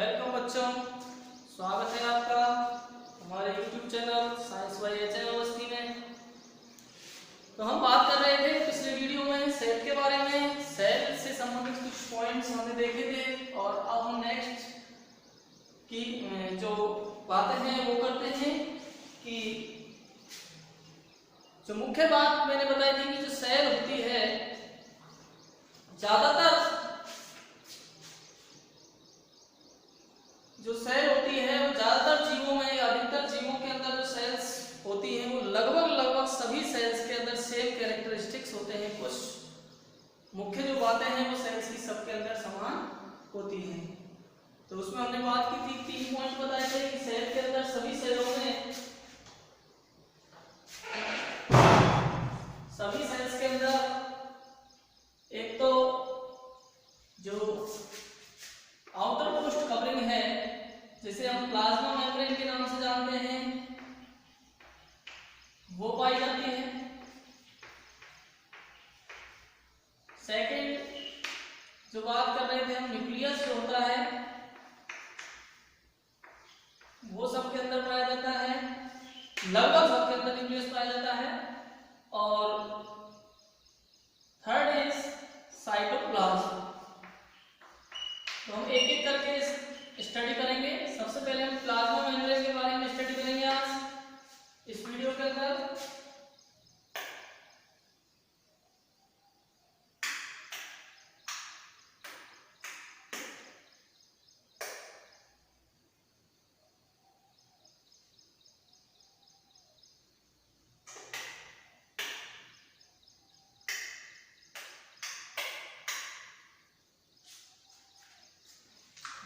Welcome बच्चों, स्वागत है आपका हमारे YouTube channel science by HM. Awasthi में। तो हम बात कर रहे थे पिछले वीडियो में सेल के बारे में। सेल से संबंधित कुछ पॉइंट्स हमने देखे थे और अब हम नेक्स्ट की जो बातें हैं वो करते हैं कि जो मुख्य बात मैंने बताई थी कि जो सेल होती है ज्यादातर जो सेल होती है वो ज्यादातर जीवों में या अधिकतर जीवों के अंदर जो सेल्स होती हैं वो लगभग सभी सेल्स के अंदर सेम कैरेक्टरिस्टिक्स होते हैं। कुछ मुख्य जो बातें हैं वो सेल्स की सबके अंदर समान होती हैं। तो उसमें हमने बात की थी, 3 पॉइंट बताए थे कि सेल के अंदर सभी सेल्स के अंदर एक तो जो आउटर मोस्ट कवरिंग है जिसे हम प्लाज्मा मेम्ब्रेन के नाम से जानते हैं वो पाई जाती है। सेकंड जो बात कर रहे थे हम, न्यूक्लियस जो होता है वो सबके अंदर पाया जाता है, लगभग सबके अंदर न्यूक्लियस पाया जाता है। और थर्ड इज साइटोप्लाज्म। तो हम एक एक करके स्टडी करेंगे। सबसे पहले हम प्लाज्मा मेम्ब्रेन के बारे में स्टडी करेंगे आज इस वीडियो के अंदर।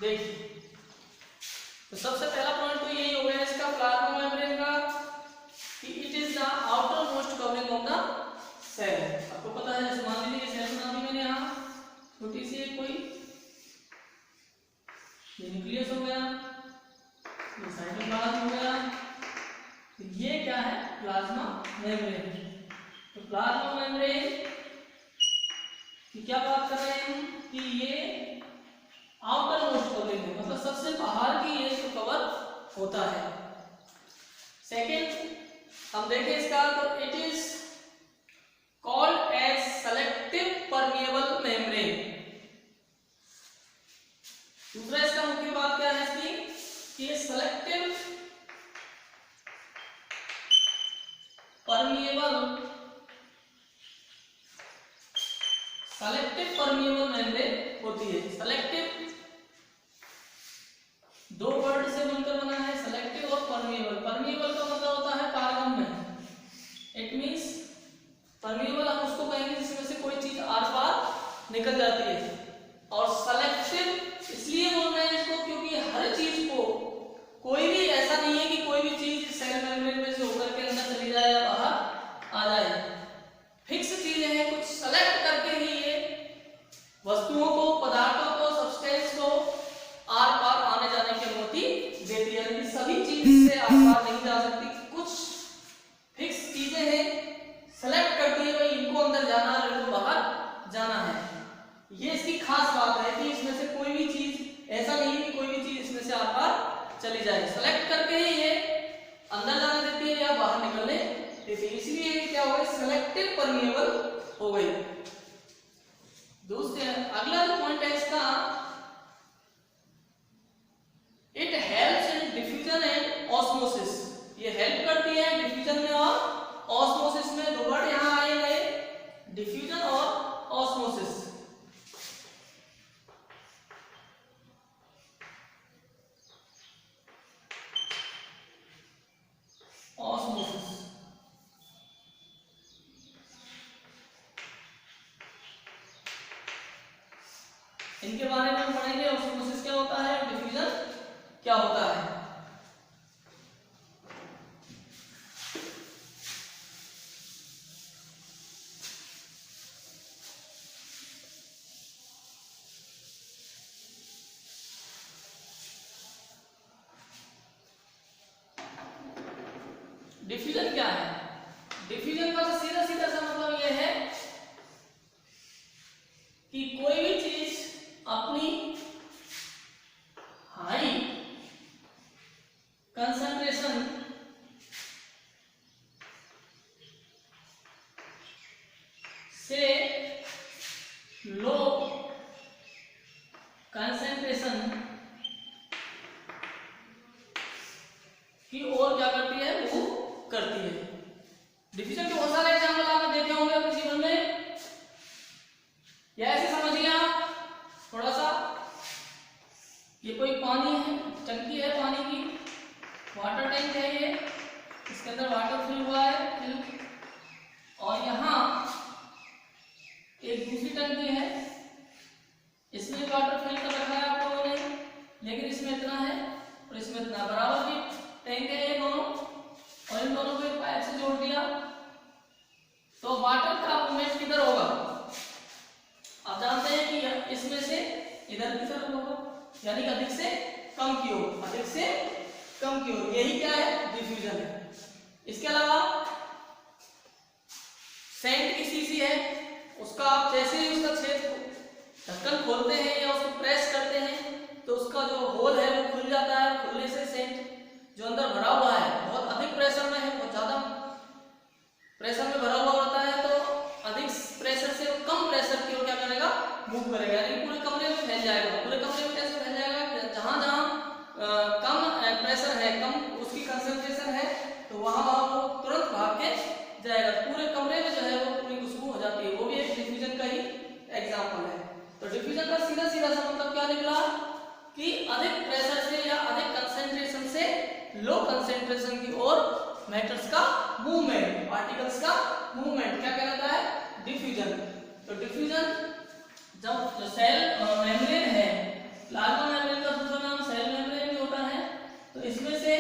देखिए, तो सबसे पहला पॉइंट तो यही हो गया इसका प्लाज्मा मेम्ब्रेन का कि it is the outermost covering of the cell. आपको पता है, जैसे मान लीजिए सेल बना दी मैंने यहाँ छोटी सी कोई, ये न्यूक्लियस हो गया, ये साइटोप्लाज्म हो गया, तो ये क्या है प्लाज्मा मेम्ब्रेन। तो प्लाज्मा मेम्ब्रेन की क्या बात कर रहे हैं हम कि ये आउटर मोस्ट कवरिंग है, मतलब सबसे बाहर की ये जो कवर होता है। सेकेंड हम देखें इसका, तो it is called as selective permeable membrane. दूसरा इसका मुख्य बात क्या है इसकी कि ये सेलेक्टिव परमिएबल मेम्ब्रेन होती है। सेलेक्टिव दो वर्ड से मिलकर बना है, सेलेक्टिव और परमिएबल। परमिएबल का मतलब होता है पारगम्य। इट मींस परमिएबल हम उसको कहेंगे जिसमें से कोई चीज आर पार निकल जाती है। और सेलेक्टिव इसलिए बोल रहे हैं इसको क्योंकि हर चीज को, कोई भी ऐसा नहीं है कि कोई भी चीज सेल मेम्ब्रेन में से होकर के अंदर चली जाए या बाहर आ जाए। फिक्स चीजें हैं, कुछ सेलेक्ट करके ही ये वस्तुओं को, पदार्थों को, सब्सटेंस को आर पार आने जाने की अनुमति देती है। यानी सभी चीज से आर पार नहीं जा सकती, कुछ फिक्स चीजें हैं, सेलेक्ट करती है भाई इनको अंदर जाना है, इनको बाहर जाना है। ये इसकी खास बात है कि इसमें से कोई भी चीज ऐसा नहीं है कि कोई भी चीज इसमें से आर पार चली जाए। सेलेक्ट करके ही ये अंदर जाने देती है या बाहर निकलने देती है, इसलिए ये क्या हो गई, सेलेक्टिव परमिएबल हो गई। दूसरे अगला जो पॉइंट है इसका, it helps in diffusion and osmosis. ये हेल्प करती है डिफ्यूजन में और ऑस्मोसिस में। दो वर्ड यहां आएंगे, डिफ्यूजन और ऑस्मोसिस। ऑस्मोसिस इनके बारे में हम पढ़ेंगे। ऑस्मोसिस क्या होता है, डिफ्यूजन क्या होता है। डिफ्यूजन क्या है? डिफ्यूजन का तो सीधा सीधा सा मतलब यह है कि कोई भी चीज अपनी कंसंट्रेशन से लो कंसंट्रेशन की ओर क्या करती है, मूव करती है। डिफ्यूजन के बहुत सारे एग्जाम्पल आपने देखे होंगे अपने जीवन में, या ऐसे समझिए आप थोड़ा सा, ये कोई पानी है, टंकी है पानी की, वाटर टैंक है ये, इसके अंदर वाटर फिल हुआ है, और यहाँ एक दूसरी टंकी है, इसमें वाटर फिल कर रखा है आप लोगों ने, लेकिन इसमें इतना है और इसमें इतना, बराबर की टैंक है ये दोनों, और इन दोनों को एक पाइप से जोड़ दिया, तो वाटर का मूवमेंट किधर होगा? आप जानते हैं कि इसमें से इधर की तरफ होगा, यानी कि अधिक से कम की ओर, अधिक से कम की ओर, यही क्या है, डिफ्यूजन है। इसके अलावा सेंट की शीशी है, उसका आप जैसे ही उसका छेद ढक्कन खोलते हैं या उसको प्रेस करते हैं तो उसका जो होल है वो खुल जाता है, खुलने से सेंट जो अंदर भरा हुआ है बहुत अधिक प्रेशर में है, बहुत ज्यादा प्रेशर में भरा हुआ होता है, तो अधिक प्रेशर से कम प्रेशर की ओर क्या करेगा, मूव करेगा, यानी पूरे कमरे में फैल जाएगा। पूरे कमरे में कैसे फैल जाएगा, जहां जहां कम प्रेशर है, कम उसकी कंसंट्रेशन है, तो वहां वो तुरंत भाग के जाएगा, पूरे कमरे में जो है वो पूरी खुशबू हो जाती है। वो भी एक डिफ्यूजन का ही एग्जाम्पल है। तो डिफ्यूजन का सीधा सीधा सा मतलब क्या निकला कि अधिक प्रेशर से या अधिक कंसंट्रेशन से लो कंसंट्रेशन की ओर मैटर्स का मूवमेंट, पार्टिकल्स का मूवमेंट क्या कहलाता है, डिफ्यूजन। तो डिफ्यूजन जब जो सेल मेम्ब्रेन है, प्लाज्मा मेम्ब्रेन का दूसरा नाम सेल मेम्ब्रेन भी होता है, तो इसमें से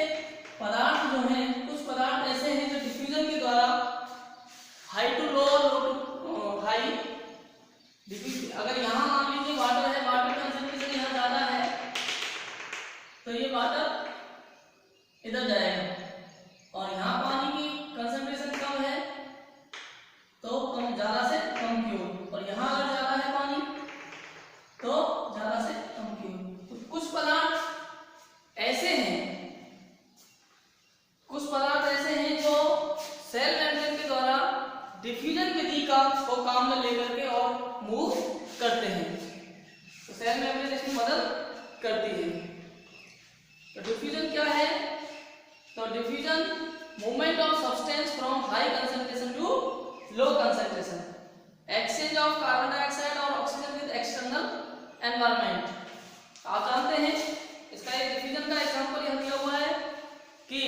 पदार्थ जो हैं, कुछ पदार्थ ऐसे हैं जो डिफ्यूजन के द्वारा high to low, low to high, अगर यहाँ मान लीजिए वाटर है, वाटर कंसंट्रेशन यहाँ ज्यादा है तो ये वाटर इधर जाएगा, और यहाँ पानी की कंसंट्रेशन कम है तो कम, ज्यादा से कम की ओर, और यहाँ अगर ज्यादा है पानी तो ज्यादा से कम की ओर। तो कुछ पदार्थ ऐसे हैं, कुछ पदार्थ ऐसे हैं जो सेल मेम्ब्रेन के द्वारा डिफ्यूजन विधि का को काम में लेकर के और मूव करते हैं, तो सेल मेम्ब्रेन इसमें मदद करती है। तो डिफ्यूजन क्या है, तो diffusion movement of substance from high concentration to low concentration, exchange of carbon dioxide और ऑक्सीजन विद एक्सटर्नल एनवायरनमेंट। आप जानते हैं इसका एक डिफ्यूजन का एग्जांपल यह दिया हुआ है कि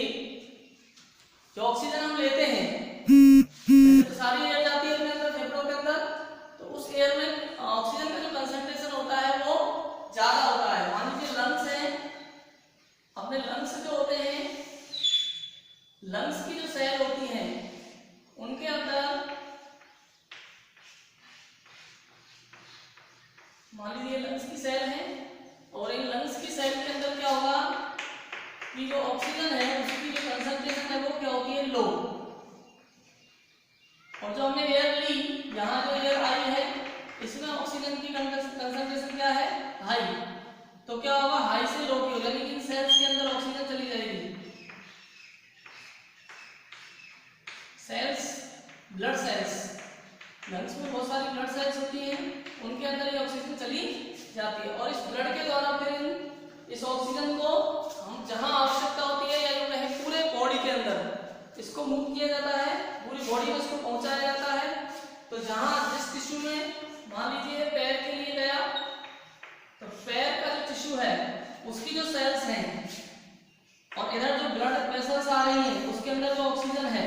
जो ऑक्सीजन हम लेते हैं तो सारी एयर जाती है अपने अंदर, फेफड़ों के अंदर, तो उस एयर में ऑक्सीजन का जो कंसंट्रेशन होता है वो ज्यादा होता है। मान लीजिए लंग्स है, अपने लंग्स जो होते हैं, लंग्स की जो सेल होती हैं उनके अंदर मान लीजिए लंग्स की सेल है, और इन लंग्स की सेल के अंदर क्या होगा कि जो ऑक्सीजन है उसकी जो कंसंट्रेशन है वो क्या होती है, लो, और जो हमने एयर ली, यहाँ जो एयर आई है इसमें ऑक्सीजन की कंसंट्रेशन क्या है, हाई, तो क्या होगा, हाई से लो की हो जाएगी, इन सेल्स के अंदर ऑक्सीजन चली जाएगी। सेल्स, ब्लड सेल्स, लंग्स में बहुत सारी ब्लड सेल्स होती हैं, उनके अंदर ये ऑक्सीजन चली जाती है, और इस ब्लड के द्वारा फिर इस ऑक्सीजन को हम जहां आवश्यकता होती है, या यूं कहें पूरे बॉडी के अंदर इसको मूव किया जाता है, पूरी बॉडी में इसको पहुंचाया जाता है। तो जहां जिस टिश्यू में, मान लीजिए पैर के लिए गया, तो पैर का जो टिश्यू है उसकी जो सेल्स हैं और इधर जो ब्लड वेसल्स आ रही हैं उसके अंदर जो ऑक्सीजन है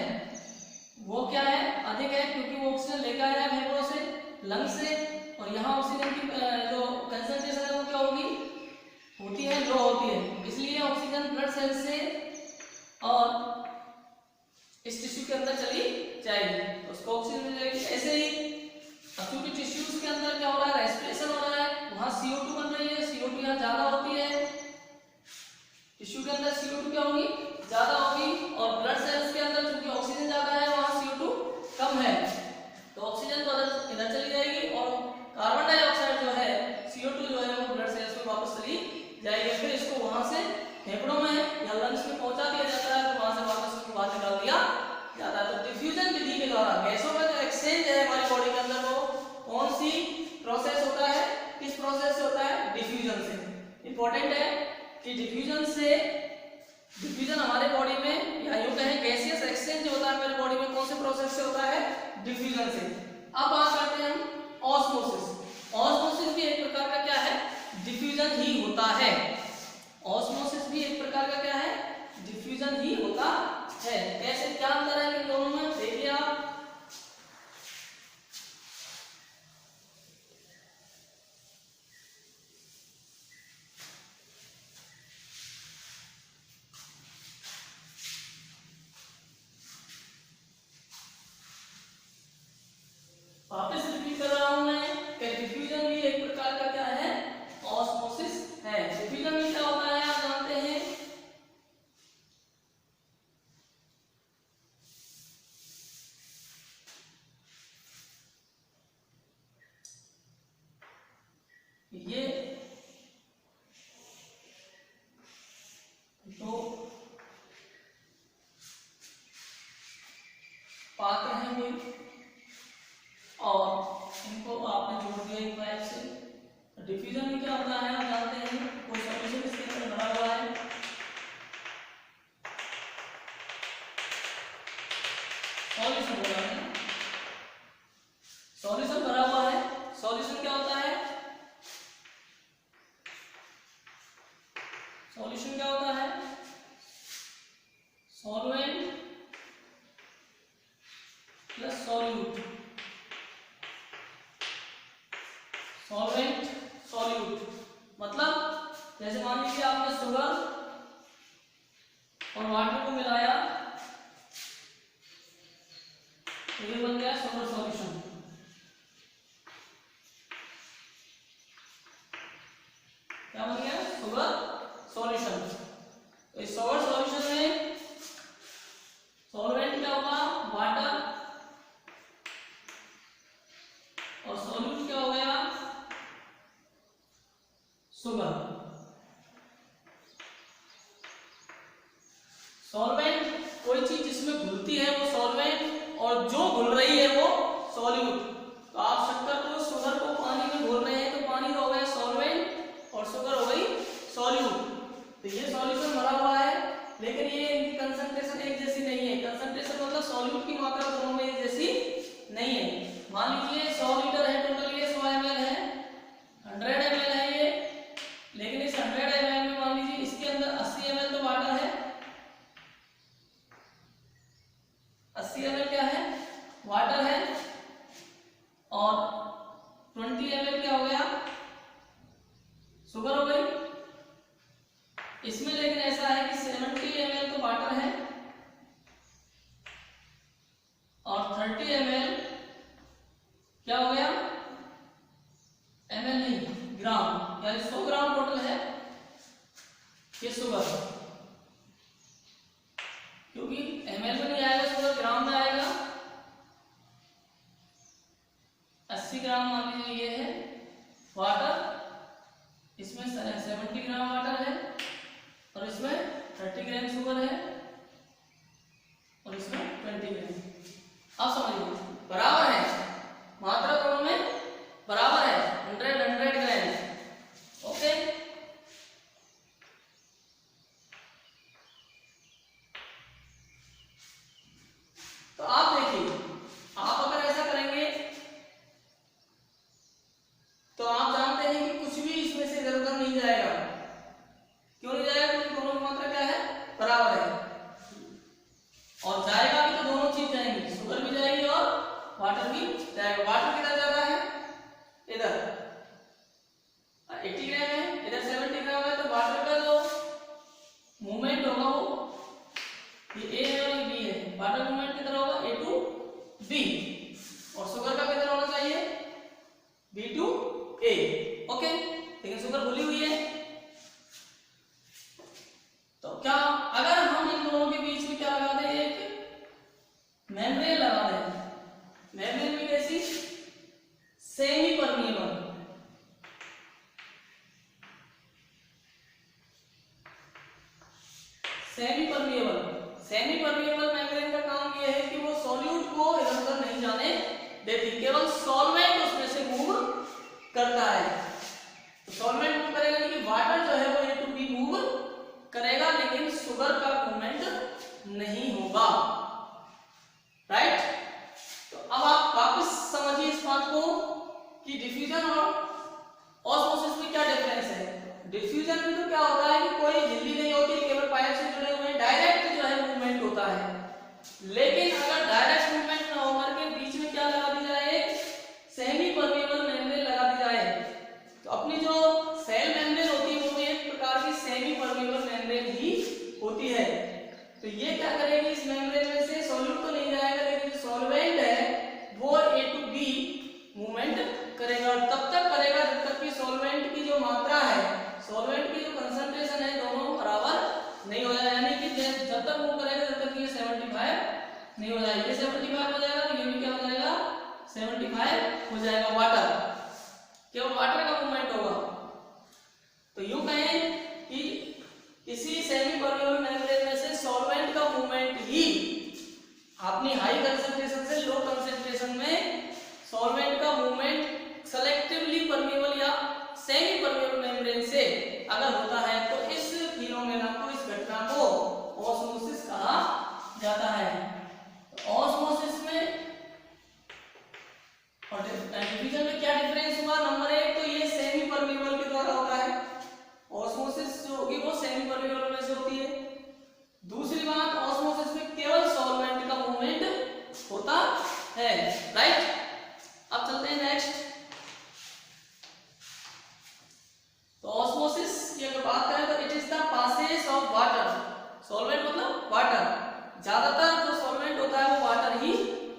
वो क्या है, अधिक है, क्योंकि वो ऑक्सीजन लेकर आया है फेफड़ों से, लंग्स से, और यहाँ ऑक्सीजन की जो कंसंट्रेशन है वो क्या होगी, होती है, लो होती है, इसलिए ऑक्सीजन ब्लड सेल से और इस टिश्यू के अंदर चली जाएगी, तो उसको ऑक्सीजन मिल जाएगी। ऐसे ही अब क्योंकि टिश्यूज के अंदर क्या हो रहा है, रेस्पिरेशन हो रहा है, वहां CO2 बन रही है, CO2 यहाँ ज्यादा होती है, टिश्यू के अंदर CO2 क्या होगी, ज्यादा होगी, और ब्लड सेल्स के अंदर क्योंकि ऑक्सीजन ज्यादा है वहां CO2 कम है, तो ऑक्सीजन तो इधर चली जाएगी, और कार्बन डाइऑक्साइड जो है, CO2 जो है वो ब्लड सेल्स में वापस चली जाएगी, फिर इसको वहां से फेफड़ों में या लंग्स में इंपॉर्टेंट है कि डिफ्यूजन हमारे बॉडी में या यूं कहें गैसियस एक्सचेंज जो होता है हमारे बॉडी में कौन से प्रोसेस से होता है, डिफ्यूजन से। अब बात करते हैं हम ऑस्मोसिस। ऑस्मोसिस भी एक प्रकार का क्या है, डिफ्यूजन ही होता है। ऑस्मोसिस भी एक प्रकार का क्या है, डिफ्यूजन ही होता है। कैसे, क्या अंतर है इन दोनों में, देखिए आप। वापस रिपीट कर रहा हूं मैं कि डिफ्यूजन भी एक प्रकार का क्या है, ऑस्मोसिस है। डिफ्यूजन में क्या होता है आप जानते हैं, ये दो पात्र हैं कोई, और इनको आपने जोड़ दिया एक पाइप से। डिफ्यूजन में क्या होता है आप जानते हैं, कोई सॉल्यूशन इसके अंदर भरा हुआ है, सॉल्यूशन भरा है, सॉल्यूशन भरा हुआ है। सॉल्यूशन क्या होता है, सॉल्यूशन क्या होता है, solvent plus solute, solvent solute. मतलब जैसे मान लीजिए आपने शुगर और वाटर को मिलाया तो ये बन गया शुगर सॉल्यूशन। क्या बन गया, शुगर सॉल्यूशन। तो इस शुगर सॉल्यूशन में सॉल्वेंट क्या होगा, वाटर, और सॉल्यूट क्या हो गया, शुगर। सॉल्वेंट कोई चीज जिसमें घुलती है वो सॉल्वेंट, और जो घुल रही है वो सॉल्यूट। तो आप शक्कर को, शुगर को पानी में घोल रहे हैं तो पानी हो गया सॉल्वेंट और शुगर हो गई सॉल्यूट। तो ये सॉल्यूशन भरा हुआ है, लेकिन ये इनकी कंसंट्रेशन एक जैसी नहीं है। कंसंट्रेशन मतलब सॉल्यूट की मात्रा दोनों में एक जैसी नहीं है। मान लीजिए 100 लीटर है टोटल, ये 100 ml है, 100 ml है ये, लेकिन इस 100 ml में मान लीजिए इसके अंदर 80 ml तो वाटर है, 80 ml क्या है, वाटर है, और 20 ml क्या हो गया, शुगर हो गई। इसमें लेकिन ऐसा है कि 70 ml तो वाटर है और 30 ml क्या हो गया, ml नहीं, ग्राम, यानी 100 ग्राम टोटल है ये शुगर। क्योंकि ml में नहीं आएगा शुगर, ग्राम में आएगा। 80 ग्राम मान लीजिए ये है वाटर, इसमें 70 ग्राम वाटर है, और इसमें 30 ग्राम शुगर है, और इसमें 20 ग्राम। आप समझिए बराबर है, मात्रा दोनों में बराबर है, 100 ग्राम। ओके, तो आप देखिए, आप अगर ऐसा करेंगे तो आप जानते हैं कि कुछ भी इसमें से इधर उधर नहीं जाएगा। क्यों नहीं जाएगा, क्योंकि दोनों की मात्रा क्या है, बराबर है। और जाएगा भी तो दोनों चीज जाएंगी, शुगर भी जाएगी और वाटर भी जाएगा। वाटर किधर जा रहा है, इधर 80 ग्राम है, इधर 70 ग्राम है, तो वाटर का जो मूवमेंट होगा वो ये ए है और ये बी है। वाटर मूवमेंट किधर होगा, ए टू बी, और शुगर का किधर होना चाहिए, बी टू ए। ओके, लेकिन शुगर भूली हुई है। तो क्या अगर हम इन दोनों के बीच में क्या लगा दें, एक मेम्ब्रेन लगा दें, मेम्ब्रेन भी कैसी, semi permeable. Semi permeable membrane का काम यह है कि वो सॉल्यूट को इधर उधर नहीं जाने देती, केवल सॉल्वेंट उसमें से मूव करता है। तो सॉल्वेंट मूव करेगा, लेकिन वाटर जो है वो शुगर का मूवमेंट नहीं होगा, राइट। तो अब आप वापस समझिए इस बात को कि डिफ्यूजन और ऑस्मोसिस में क्या डिफरेंस है। डिफ्यूजन में तो क्या होता है कि कोई झिल्ली नहीं होती, केवल पाइप से जुड़े हुए डायरेक्ट जो है मूवमेंट होता है। लेकिन अगर डायरेक्ट मूवमेंट ना होकर के बीच में क्या लगा दी जाए, एक सेमी परमेबल मेम्ब्रेन लगा दी जाए, तो अपनी जो सेल मेम्ब्रेन होती है वो भी एक प्रकार की सेमी परमेबल मेम्ब्रेन ही होती है। तो ये क्या करेगी, इस मेम्ब्रेन में से सॉल्यूट तो नहीं जाएगा, लेकिन जो सॉल्वेंट है वो A to B मूवमेंट करेगा, और तब तक करेगा जब तक कि सॉल्वेंट की जो मात्रा है, सॉल्वेंट की जो कंसंट्रेशन है, दोनों बराबर नहीं हो जाए। यानी कि जब तक मूव करेगा तब तक ये 75 नहीं हो जाएगा, ये 75 हो जाएगा, ये भी क्या हो जाएगा 75 हो जाएगा। वाटर, केवल वाटर का मूवमेंट होगा। तो यूं कहें कि किसी सेमी परमेबल मेम्ब्रेन में से सॉल्वेंट का मूवमेंट ही अपनी हाई कंसंट्रेशन से लो कंसंट्रेशन में सॉल्वेंट का मूवमेंट सेलेक्टिवली परमेबल या सेमी परमेबल मेम्ब्रेन से अगर होता है तो इस फिनोमेना को, इस घटना को ऑस्मोसिस कहा जाता है। तो ऑस्मोसिस में और डिफ्यूजन में क्या डिफरेंस हुआ, नंबर एक तो ये सेमी परमेबल के द्वारा होता है, ऑस्मोसिस जो होगी वो सेमी परमेबल में से होती है। दूसरी बात, ऑस्मोसिस में केवल सॉल्वेंट का मूवमेंट होता है, राइट। अब चलते हैं नेक्स्ट। तो ऑस्मोसिस की अगर बात करें तो it is the passage of water, solvent मतलब वाटर, ज्यादातर जो सॉल्वेंट होता है वो वाटर ही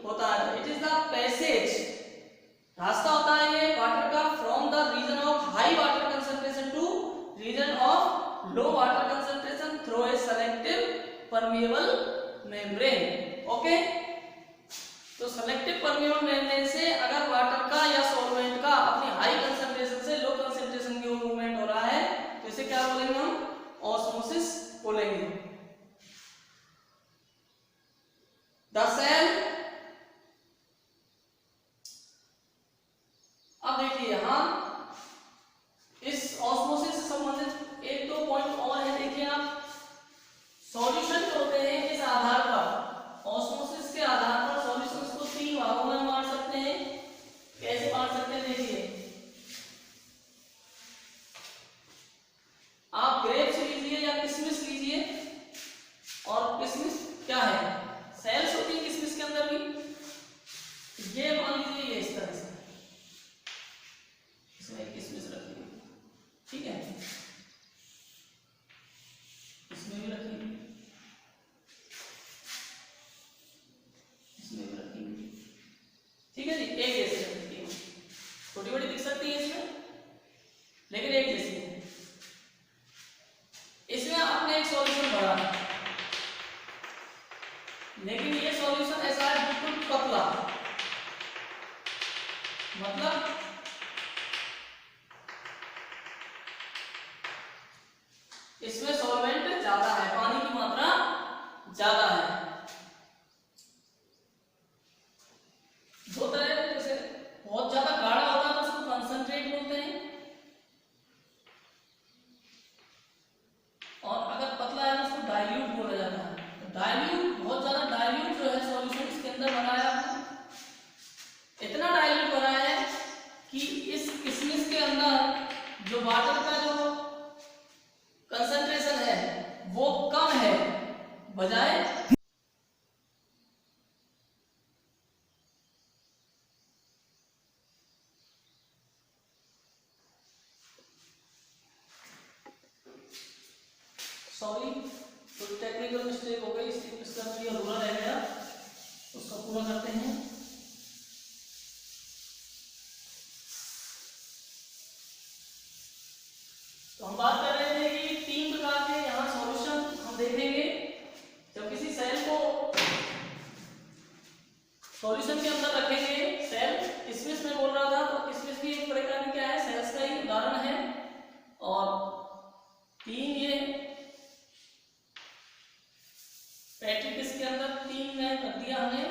होता है। इट इज द पैसेज, रास्ता होता है ये वाटर का, from the region of high water concentration to region of low water concentration through a selective permeable membrane. Okay, तो सेलेक्टिव परमेबल मेम्ब्रेन से अगर वाटर का या सॉल्वेंट का अपनी हाई कंसंट्रेशन से लो कंसंट्रेशन की ओर मूवमेंट हो रहा है तो इसे क्या बोलेंगे हम, ऑस्मोसिस बोलेंगे। द सेल, अब देखिए यहां इस ऑस्मोसिस से संबंधित एक दो पॉइंट और है। देखिए आप, सॉल्यूशन जो होते हैं इस आधार पर, ऑस्मोसिस के आधार पर सॉल्यूशंस को तीन भागों में बांट सकते हैं। कैसे बांट सकते हैं, देखिए आप ग्रेप्स लीजिए या किशमिश लीजिए, और किशमिश क्या है, सेल्स होती है किशमिश के अंदर भी। ये मान लीजिए ये इस तरह से, इसमें किशमिश रखिए, ठीक है, इसमें भी रखिए, इसमें भी रखिए, ठीक है जी। एक जैसे रखती है, छोटी बड़ी दिख सकती है इसमें, लेकिन एक जैसी है। इसमें आपने एक सॉल्यूशन भरा, लेकिन ये सॉल्यूशन ऐसा है बिल्कुल पतला, मतलब इसमें सॉल्वेंट ज्यादा है, पानी की मात्रा ज्यादा है। दो तरह के, जैसे बहुत ज्यादा गाढ़ा होता है तो उसको कंसंट्रेट बोलते हैं, और अगर पतला है तो उसको डाइल्यूट बोला जाता है। तो डाइल्यूट, बहुत ज्यादा डाइल्यूट जो है सॉल्यूशन इसके अंदर बनाया आपने, इतना डाइल्यूट बनाया है कि इस किशमिश के अंदर जो वाटर का जो कंसंट्रेशन है वो कम है, बजाय सॉरी तो टेक्निकल मिस्टेक हो गई, इसका जो ये अधूरा रह गया उसका पूरा करते हैं। तो हम बात कर रहे थे कि तीन प्रकार के यहाँ सॉल्यूशन हम देखेंगे। जब किसी सेल को सॉल्यूशन के अंदर रखेंगे, सेल किशमिश में बोल रहा था, तो किशमिश भी एक प्रकार की क्या है, सेल्स का ही उदाहरण है। और तीन ये पैट्रिक इसके अंदर तीन ने कर दिया हमने।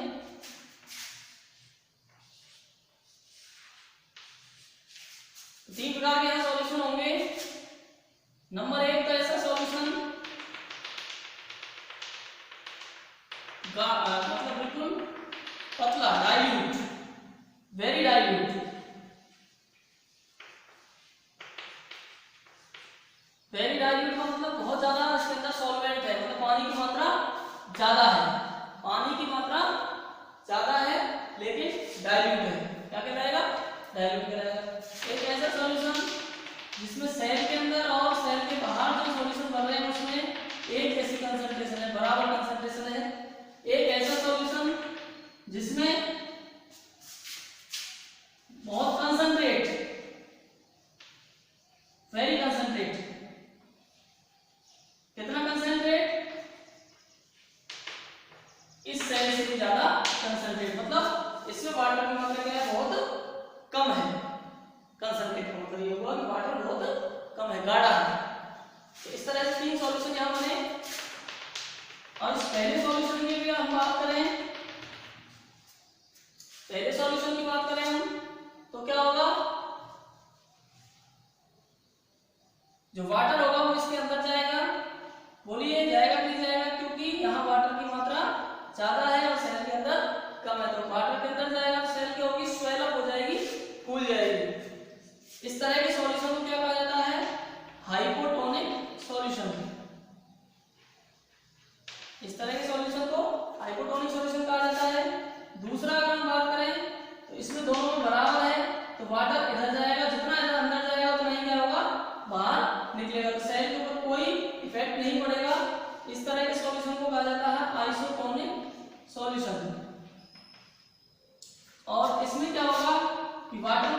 तीन प्रकार के यहाँ सॉल्यूशन होंगे। नंबर एक तो ऐसा सॉल्यूशन मतलब बिल्कुल पतला, dilute, very dilute. Very dilute का मतलब बहुत ज्यादा इसके अंदर सॉल्वेंट है, मतलब पानी की मात्रा ज्यादा है, पानी की मात्रा ज्यादा है लेकिन डाइल्यूट है। क्या कहलाएगा? डाइल्यूट कहलाएगा। एक ऐसा सॉल्यूशन जिसमें सेल के अंदर और सेल के बाहर जो सॉल्यूशन बन रहे हैं उसमें एक जैसी कंसंट्रेशन है, बराबर कंसंट्रेशन है। एक ऐसा सॉल्यूशन जिसमें बहुत कंसंट्रेट, वेरी कंसंट्रेट, कितना कंसंट्रेट? इस सेल से भी ज्यादा कंसंट्रेट, मतलब इसमें वाटर की मात्रा क्या है? बहुत कम है। कंसंट्रेट का मतलब ये हुआ कि वाटर बहुत कम है, गाढ़ा है। तो इस तरह से 3 सॉल्यूशन यहां बने। और इस पहले सॉल्यूशन की भी हम बात करें, पहले सॉल्यूशन की बात करें हम, तो क्या होगा? जो वाटर होगा वो इसके अंदर जाएगा। बोलिए जाएगा कि नहीं जाएगा? क्योंकि यहाँ वाटर की मात्रा ज्यादा है और सेल के अंदर कम है, तो वाटर के अंदर जाएगा, सेल क्या होगी? स्वेल अप हो जाएगी, फूल जाएगी। इस तरह के सॉल्यूशन को क्या कहा जाता है? Hypotonic solution. इस तरह के सॉल्यूशन को हाइपोटोनिक सॉल्यूशन कहा जाता है। दूसरा अगर हम बात करें तो इसमें दोनों में बराबर है, तो वाटर इधर जाएगा, जितना इधर अंदर जाएगा उतना ही क्या होगा? बाहर निकलेगा, तो सेल के ऊपर कोई इफेक्ट नहीं पड़ेगा। इस तरह के सॉल्यूशन को कहा जाता है आइसोटोनिक सॉल्यूशन। और इसमें क्या होगा कि वाटर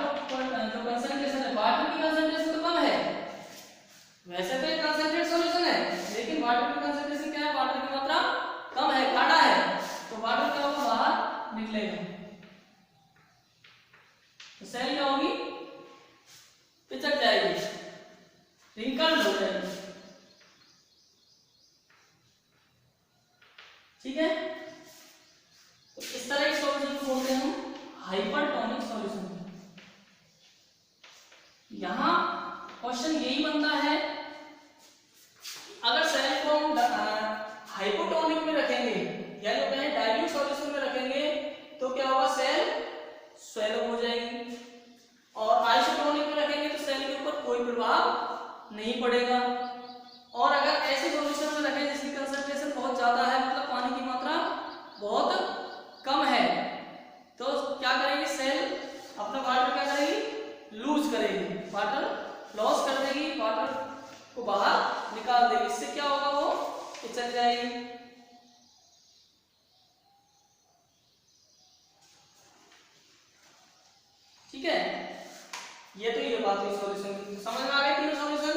जो कंसंट्रेशन है, वाटर की कंसंट्रेशन तो कम है, वैसे तो एक कंसंट्रेट सॉल्यूशन है, लेकिन वाटर की कंसंट्रेशन क्या है? वाटर की मात्रा कम है, गाढ़ा है, तो वाटर क्या होगा? बाहर निकलेगा। तो सेल क्या होगी? पिचक जाएगी, रिंकल्ड हो जाएगी। ठीक है? तो इस तरह के सॉल्यूशन को बोलते हैं हम हाइपरटोनिक सॉल्यूशन। यहां क्वेश्चन यही बनता है, अगर सेल को हम हाइपोटोनिक में रखेंगे या जो कहें डाइल्यूट सॉल्यूशन में रखेंगे तो क्या होगा? सेल स्वेल अप हो जाएगी। और आइसोटोनिक में रखेंगे तो सेल के ऊपर कोई प्रभाव नहीं पड़ेगा। और अगर ऐसे सॉल्यूशन में रखें जिसकी कंसंट्रेशन बहुत ज्यादा है, मतलब पानी की मात्रा बहुत कम है, तो क्या करेगी? सेल अपना वाटर क्या करेगी? लूज करेगी, वाटर लॉस कर देगी, वाटर को बाहर निकाल देगी। इससे क्या होगा? वो पिचक जाएगी। ठीक है? ये तो ये बात हुई सॉल्यूशन। समझ में आ गई तीनों सॉल्यूशन?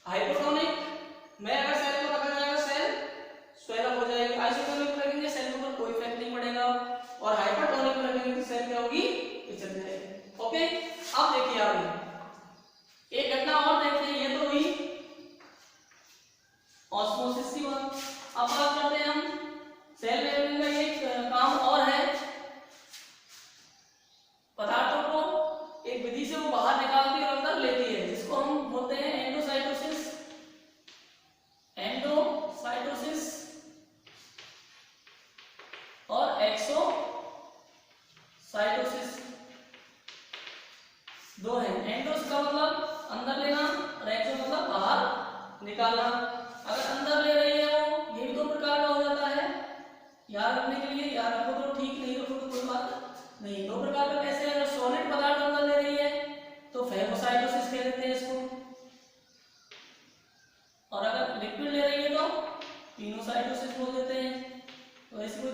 हाइपोटोनिक में अगर सेल को रखा जाएगा, सेल स्वेल अप हो जाएगी। आइसोटोनिक में रखेंगे, सेल के ऊपर कोई इफेक्ट नहीं पड़ेगा। और हाइपरटोनिक में रखेंगे तो सेल क्या होगी? पिचक जाएगी। ओके, अब देखिए आगे एक घटना और देखते हैं। ये तो हुई ऑस्मोसिस की बात। अब बात करते हैं हम सेल मेम्ब्रेन का एक काम और है, पदार्थों को एक विधि से वो बाहर निकालती और अंदर लेती है, जिसको हम बोलते हैं एंडोसाइटोसिस। एंडोसाइटोसिस और एक्सोसाइटोसिस दो है। एंडोस का मतलब अंदर लेना और एक्सो मतलब बाहर निकालना। अगर अंदर ले रही है वो, ये भी दो प्रकार का हो जाता है, याद रखने के लिए। याद रखो तो ठीक, नहीं रखो तो कोई बात नहीं। दो प्रकार का कैसे? अगर सॉलिड पदार्थ अंदर ले रही है तो फेगोसाइटोसिस कह देते हैं इसको, और अगर लिक्विड ले रही है तो पिनोसाइटोसिस बोल देते हैं। तो ऐसी कोई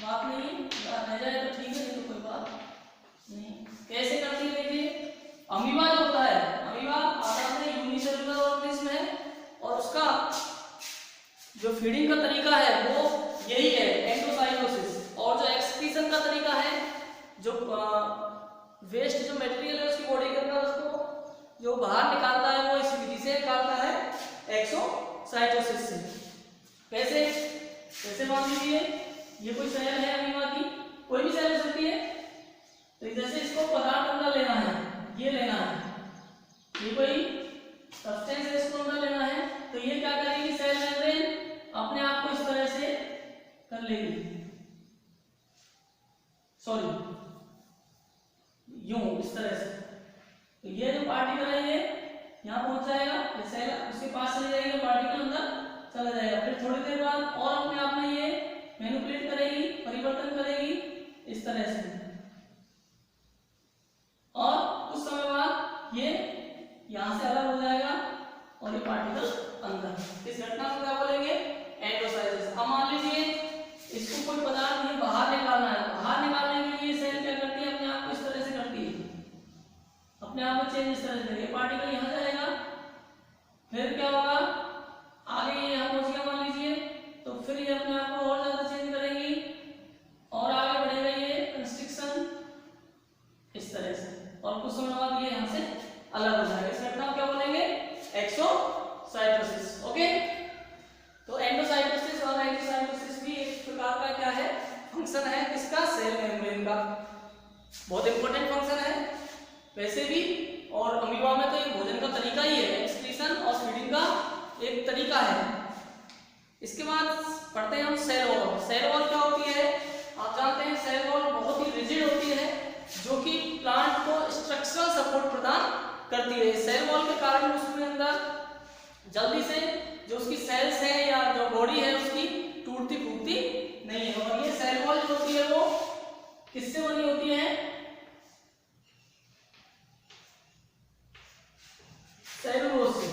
बात नहीं है, याद रह जाए तो ठीक है, नहीं तो कोई बात नहीं। कैसे करती है देखिए। अमीबा जो होता है, अमीबा आता है यूनिसेलुलर ऑर्गेनिज्म है, और उसका जो फीडिंग का तरीका है वो यही है, एंडोसाइटोसिस। और जो एक्सक्रीशन का तरीका है, जो वेस्ट जो मटेरियल है उसकी बॉडी के अंदर उसको जो बाहर निकालता है, वो इस विधि से निकालता है, एक्सोसाइटोसिस से। कैसे? जैसे मान लीजिए ये कोई सेल है अमीबा की, कोई भी सेल हो सकती है, तो जैसे इसको पदार्थ अंदर लेना है, ये लेना है, ये कोई सब्सटेंस है, इसको अंदर लेना है, तो ये क्या करेगी? सेल मेम्ब्रेन अपने आप को इस तरह से कर लेगी, सॉरी यूं इस तरह से। तो ये जो पार्टिकल है ये यहाँ पहुंच जाएगा, जैसे उसके पास चले जाएगा, पार्टिकल अंदर चला जाएगा। फिर थोड़ी देर बाद और अपने आप में ये मैनिपुलेट करेगी, परिवर्तन करेगी इस तरह से, और कुछ समय बाद ये यहाँ से अलग हो जाएगा और ये पार्टिकल अंदर। इस घटना को क्या बोलेंगे? एंडोसाइटोसिस। अब मान लीजिए इसको कोई पदार्थ नहीं बाहर निकालना है, बाहर निकालने के लिए सेल क्या करती है? अपने आप को इस तरह से करती है, अपने आप को चेंज इस तरह से। ये पार्टिकल यहाँ जाएगा, फिर क्या होगा? आगे ये यहाँ पहुंच गया मान लीजिए, तो फिर ये अपने आप को और ज्यादा चेंज करेगी और आगे बढ़ेगा ये कंस्ट्रिक्शन इस तरह से, और कुछ समय बाद ये यहाँ से अलग हो जाएगा। इस घटना को क्या बोलेंगे? एक्सोसाइटोसिस। ओके, तो एंडोसाइटोसिस और एक्सोसाइटोसिस भी एक प्रकार का क्या है? फंक्शन है किसका? सेल मेम्ब्रेन का। बहुत इंपॉर्टेंट फंक्शन है वैसे भी, और अमीबा में तो एक भोजन का तरीका ही है, एक्सक्रीशन और फीडिंग का एक तरीका है। इसके बाद पढ़ते हैं हम सेल वॉल। सेल वॉल क्या होती है? आप जानते हैं सेल वॉल बहुत ही रिजिड होती है, जो कि प्लांट को स्ट्रक्चरल सपोर्ट प्रदान करती है। सेल वॉल के कारण उसमें अंदर जल्दी से जो उसकी सेल्स है या जो बॉडी है उसकी टूटती फूटती नहीं है। और ये सेल वॉल जो होती है वो किससे बनी होती है? सेलुलोज से।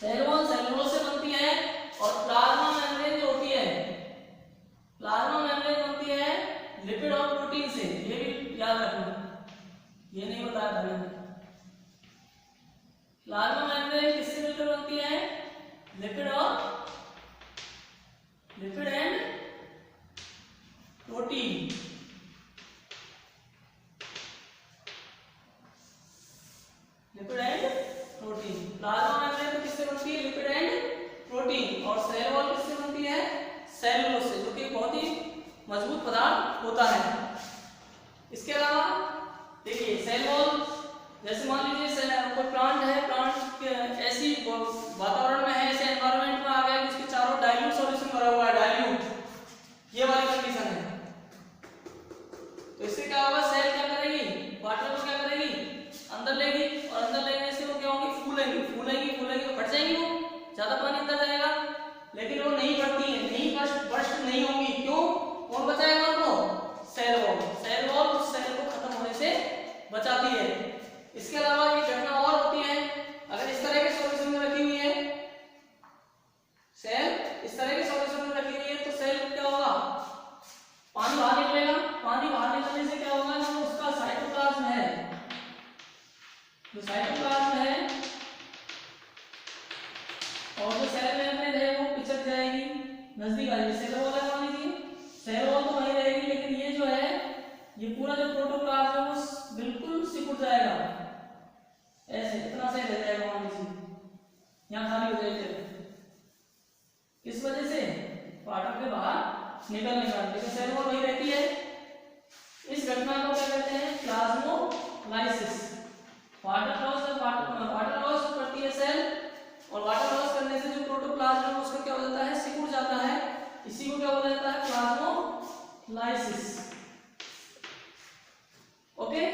सेल वॉल सेलुलोज से बनती है, और प्लाज्मा मेम्ब्रेन जो होती है, प्लाज्मा मेम्ब्रेन बनती है लिपिड और प्रोटीन से। ये भी याद रखना, ये नहीं बताया था मैंने। प्लाज्मा मेम्ब्रेन किससे मिलकर बनती है? Lipid and protein. Lipid and protein. Plasma membrane तो किससे बनती है? Lipid and protein. और सेल वॉल किससे बनती है? सेलुलोज से, जो कि बहुत ही मजबूत पदार्थ होता है। इसके अलावा देखिए सेल वॉल, जैसे मान लीजिए कोई प्लांट है, प्लांट ऐसी वातावरण में है, ऐसे एनवायरनमेंट में आ गया कि उसके चारों डाइल्यूट सॉल्यूशन भरा हुआ है, डाइल्यूट, ये वाली कंडीशन है। तो इससे क्या होगा? सेल क्या करेगी? वाटर को क्या करेगी? अंदर लेगी, और अंदर लेने से वो क्या होंगी? फूलेंगी फूलेंगी फूलेंगी, तो फट जाएंगी, वो ज्यादा पानी अंदर जाएगा, लेकिन वो नहीं फटती है, नहीं बर्स्ट नहीं होंगी। क्यों? कौन बचाएगा उनको? Cell wall. सेल वॉल उस सेल को खत्म होने से बचाती है। इसके अलावा ये घटना और होती है, अगर इस तरह के सॉल्यूशन में रखी हुई है सेल, इस तरह के सॉल्यूशन में रखी हुई है, तो सेल क्या होगा? पानी बाहर निकलेगा। पानी बाहर निकलने से क्या होगा? जो उसका साइटोप्लाज्म है, जो साइटोप्लाज्म है और जो सेल मेम्ब्रेन है वो पिचक जाएगी, नजदीक आ जाएगी। सेल वॉल मान लीजिए, सेल वॉल तो वहीं रहेगी, लेकिन ये जो है, ये पूरा जो प्रोटोप्लाज्म है वो बिल्कुल सिकुड़ जाएगा, ऐसे इतना से रह जाएगा मान लीजिए, यहाँ खाली हो जाएगी। किस वजह से? पार्टिकल के बाहर निकलने का, लेकिन सेल वॉल वहीं रहती है। इस घटना को क्या कहते हैं? प्लाज्मोलाइसिस। वाटर लॉस करती है सेल, और वाटर लॉस करने से जो प्रोटोप्लाज्म है उसका क्या हो जाता है? सिकुड़ जाता है। इसी को क्या बोला जाता है? प्लाज्मोलाइसिस। ओके,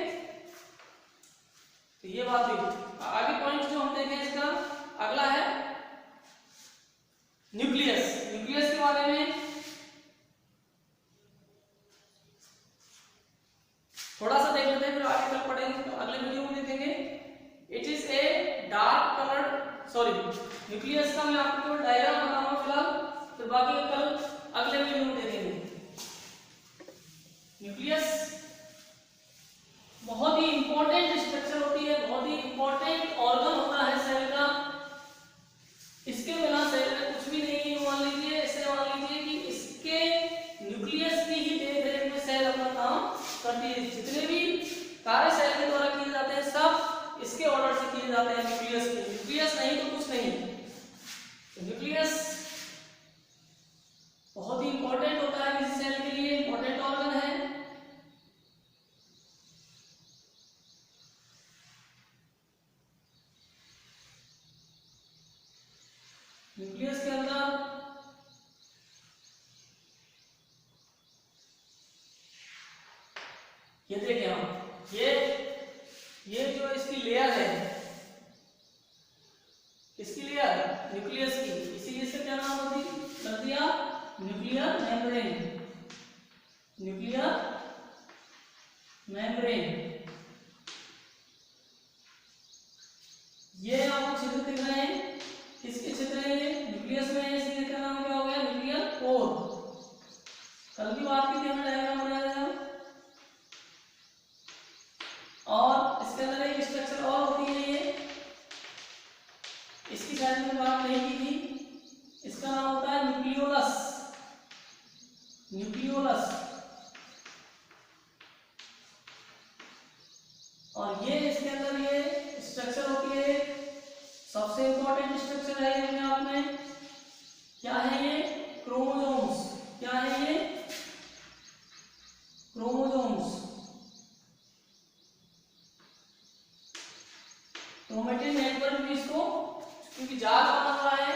तो ये बात हुई। आगे पॉइंट जो हम देखें इसका अगला है न्यूक्लियस। न्यूक्लियस के बारे में थोड़ा सा देख लेते हैं, फिर आगे कल पढ़ेंगे, तो अगले वीडियो में देखेंगे। It is a dark coloured, sorry nucleus का मैं आपको डायग्राम बताऊंगा फिलहाल, फिर बाकी कल अगले वीडियो में देखेंगे। न्यूक्लियस बहुत ही इंपॉर्टेंट स्ट्रक्चर होती है, बहुत ही इंपॉर्टेंट ऑर्गन होता है सेल का। इसके बिना सेल में कुछ भी नहीं है। मान लीजिए, ऐसे मान लीजिए कि इसके न्यूक्लियस की ही देख रेख में सेल अपना काम करती है। जितने भी कार्य सेल के द्वारा किए जाते हैं सब इसके ऑर्डर से किए जाते हैं न्यूक्लियस के। न्यूक्लियस नहीं तो कुछ नहीं। तो न्यूक्लियस बहुत ही इंपॉर्टेंट होता है किसी सेल के लिए, इंपॉर्टेंट ऑर्गन है। न्यूक्लियस के अंदर ये देखें हम, ये जो इसकी लेयर है, किसकी लेयर, न्यूक्लियस की, इसीलिए इसका क्या नाम कर दिया, न्यूक्लियर मेम्ब्रेन, न्यूक्लियर मेम्ब्रेन। ये आपको चित्र दिख रहे हैं, किसके चित्र है ये, न्यूक्लियस में है, इसलिए इसका नाम क्या हो गया, न्यूक्लियर कोर। कल की बात की थी हमने डायग्राम बनाया था। और इसके अंदर एक स्ट्रक्चर और होती है, ये इसकी शायद मैंने बात नहीं की थी, इसका नाम होता है न्यूक्लियोलस, न्यूक्लियोलस। और ये इसके अंदर ये स्ट्रक्चर होती है, सबसे इंपॉर्टेंट स्ट्रक्चर है अपने आप में, क्या है ये, क्रोमोसोम्स। क्या है ये, क्रोमोसोम्स। क्रोमेटिन नेटवर्क भी इसको, क्योंकि जाल बना हुआ है,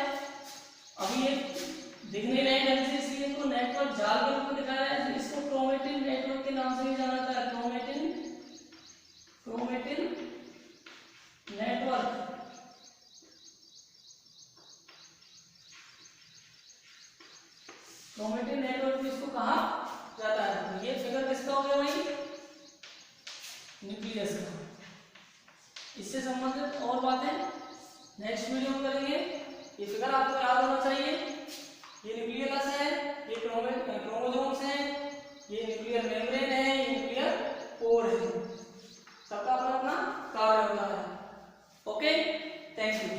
अभी ये दिख नहीं रहे ढंग से, इसलिए इसको नेटवर्क जाल के रूप में दिखा रहा है, इसको क्रोमेटिन नेटवर्क के नाम से भी जाना जाता है, क्रोमेटिन नेटवर्क। क्रोमेटिन नेटवर्क भी इसको कहा जाता है। तो ये फिगर किसका हो गया भाई, न्यूक्लियस का। इससे संबंधित और बातें नेक्स्ट वीडियो में करेंगे। ये फिगर आपको याद होना चाहिए, ये न्यूक्लियस है, ये क्रोमोसोम्स है, ये न्यूक्लियर मेम्ब्रेन है, ये न्यूक्लियर कोर है, सबका अपना अपना कार्य होता है। Okay, thank you.